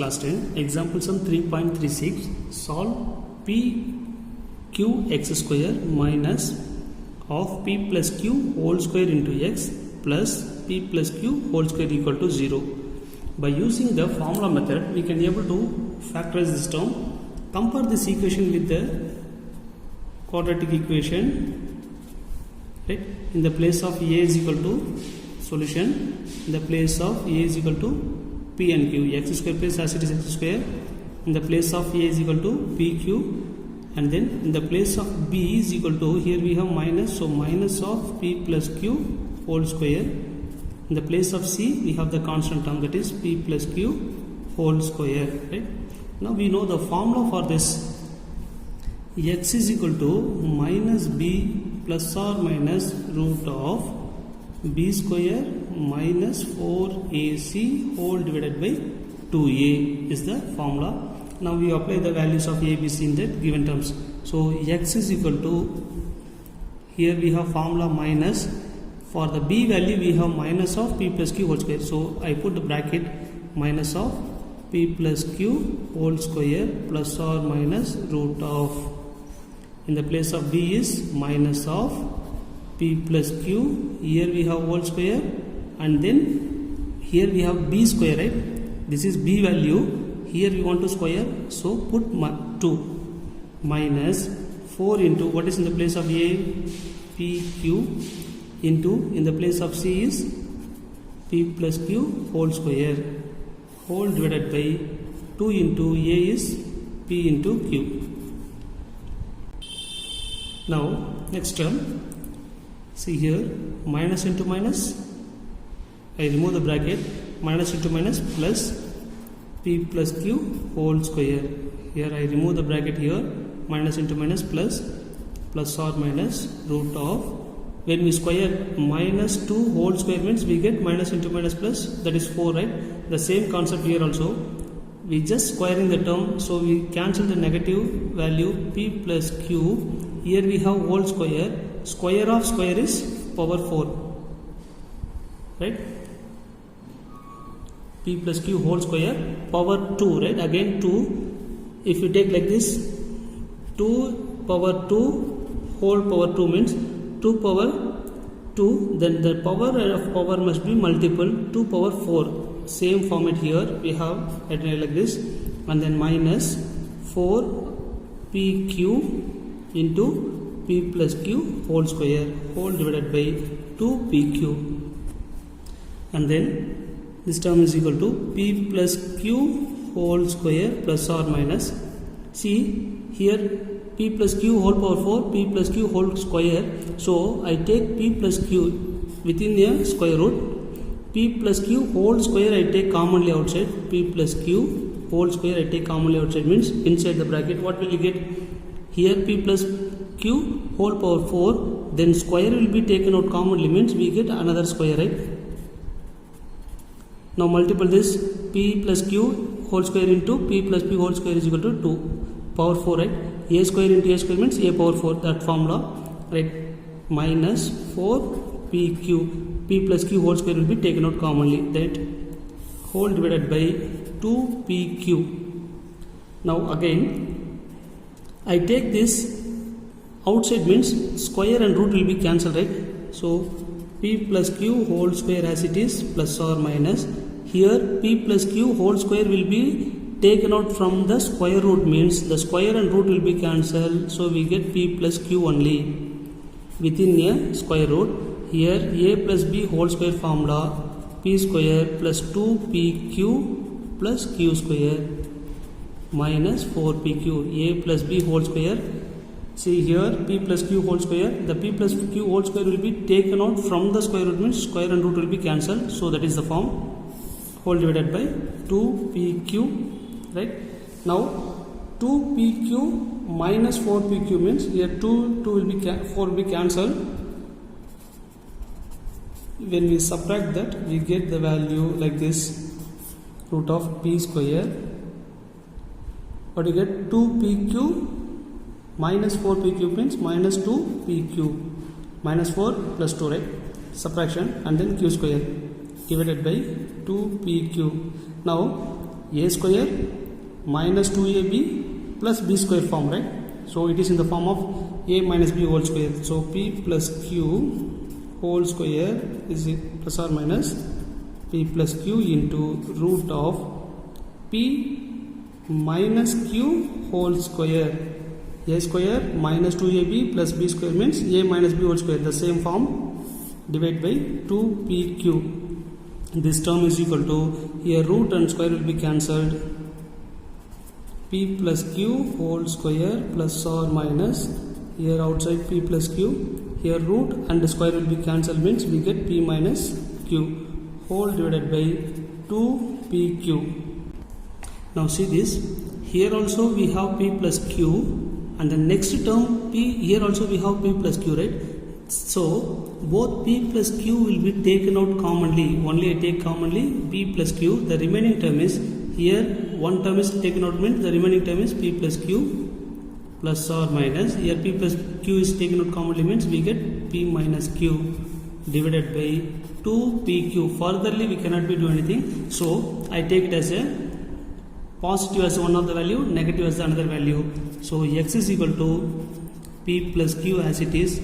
class 10. Example sum 3.36. Solve p q x square minus of p plus q whole square into x plus p plus q whole square equal to 0. By using the formula method, we can able to factorize this term. Compare this equation with the quadratic equation. Right? In the place of a is equal to solution, in the place of a is equal to p and q, x square plus as it is x square, in the place of a is equal to pq, and then in the place of b is equal to, here we have minus, so minus of p plus q whole square. In the place of c we have the constant term, that is p plus q whole square. Right? Now we know the formula for this. X is equal to minus b plus or minus root of b square minus 4ac whole divided by 2a is the formula. Now we apply the values of a, b, c in the given terms. So x is equal to, here we have formula minus, for the b value we have minus of p plus q whole square. So I put the bracket minus of p plus q whole square plus or minus root of, in the place of b is minus of p plus q, here we have whole square, and then here we have b square, right? This is b value, here we want to square, so put 2 minus 4 into, what is in the place of a, p q, into, in the place of c is p plus q whole square whole divided by 2 into a is p into q. Now next term, see here, minus into minus, I remove the bracket, minus into minus plus p plus q whole square. Here I remove the bracket here, minus into minus plus or minus root of, when we square minus 2 whole square means we get minus into minus plus, that is 4, right? The same concept here also. We just squaring the term, so we cancel the negative value p plus q. Here we have whole square. Square of square is power 4, right? P plus q whole square power 2, right? Again 2. If you take like this, 2 power 2 whole power 2 means 2 power 2. Then the power of power must be multiple, 2 power 4. Same format here we have like this, and then minus 4 pq into p plus q whole square whole divided by 2 pq, and then this term is equal to p plus q whole square plus or minus, see here p plus q whole power 4, p plus q whole square, so I take p plus q within a square root, p plus q whole square I take commonly outside, p plus q whole square I take commonly outside means inside the bracket, what will you get? Here p plus q whole power 4, then square will be taken out commonly means we get another square, right? Now multiple this, p plus q whole square into p plus p whole square is equal to 2 power 4, right? A square into a square means a power 4, that formula, right? Minus 4 pq, p plus q whole square will be taken out commonly, that whole divided by 2 pq. Now again I take this outside means square and root will be cancelled, right? So p plus q whole square as it is plus or minus, here p plus q whole square will be taken out from the square root means the square and root will be cancelled, so we get p plus q only within a square root. Here a plus b whole square formula, p square plus 2pq plus q square minus 4pq, a plus b whole square. See here p plus q whole square, the p plus q whole square will be taken out from the square root means square and root will be cancelled, so that is the form, whole divided by 2pq, right? Now 2pq minus 4pq means here 2 will be 4 will be cancelled. When we subtract that, we get the value like this, root of p square, but you get 2pq minus 4pq means minus 2pq, minus 4 plus 2, right? Subtraction, and then q square divided by 2pq. Now a square minus 2ab plus b square form, right? So it is in the form of a minus b whole square. So p plus q whole square is plus or minus p plus q into root of p minus q whole square. A square minus 2ab plus b square means a minus b whole square, the same form, divided by 2pq. This term is equal to, here root and square will be cancelled, p plus q whole square plus or minus, here outside p plus q, here root and square will be cancelled means we get p minus q whole divided by 2pq. Now see this, here also we have p plus q, and the next term p, here also we have p plus q, right? So both p plus q will be taken out commonly. Only I take commonly p plus q. The remaining term is, here one term is taken out means the remaining term is p plus q plus or minus. Here p plus q is taken out commonly means we get p minus q divided by 2pq. Furtherly we cannot be do anything. So I take it as a positive as one of the value, negative as another value. So x is equal to p plus q as it is.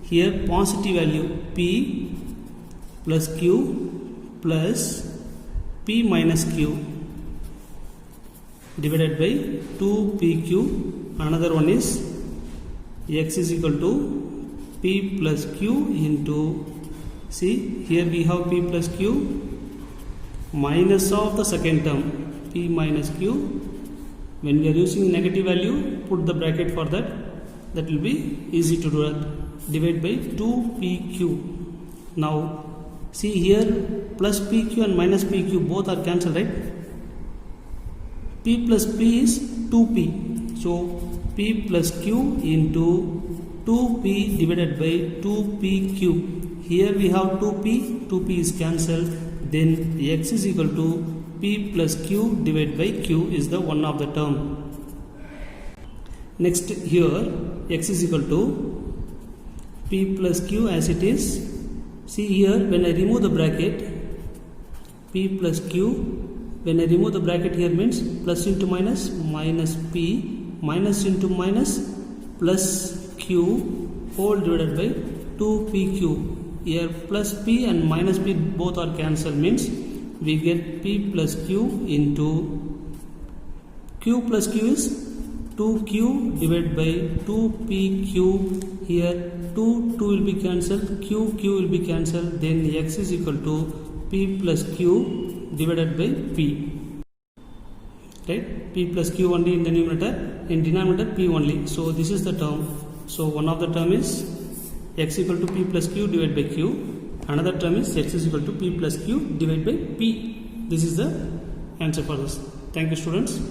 Here positive value p plus q plus p minus q divided by 2pq. Another one is x is equal to p plus q into, see here we have p plus q minus of the second term p minus q. When we are using negative value, put the bracket for that. That will be easy to do that. Divide by 2pq. Now see here plus pq and minus pq both are cancelled, right? P plus p is 2p. So p plus q into 2p divided by 2pq. Here we have 2p is cancelled. Then x is equal to p plus q divided by q is the one of the term. Next here x is equal to p plus q as it is. See here when I remove the bracket, p plus q, when I remove the bracket here means plus into minus, minus p, minus into minus, plus q whole divided by 2pq. Here plus p and minus p both are cancelled means we get p plus q into q plus q is 2q divided by 2pq. Here 2 will be cancelled, q will be cancelled. Then x is equal to p plus q divided by p, right? P plus q only in the numerator, in denominator p only. So this is the term. So one of the term is x equal to p plus q divided by q. Another term is x is equal to p plus q divided by p. This is the answer for this. Thank you, students.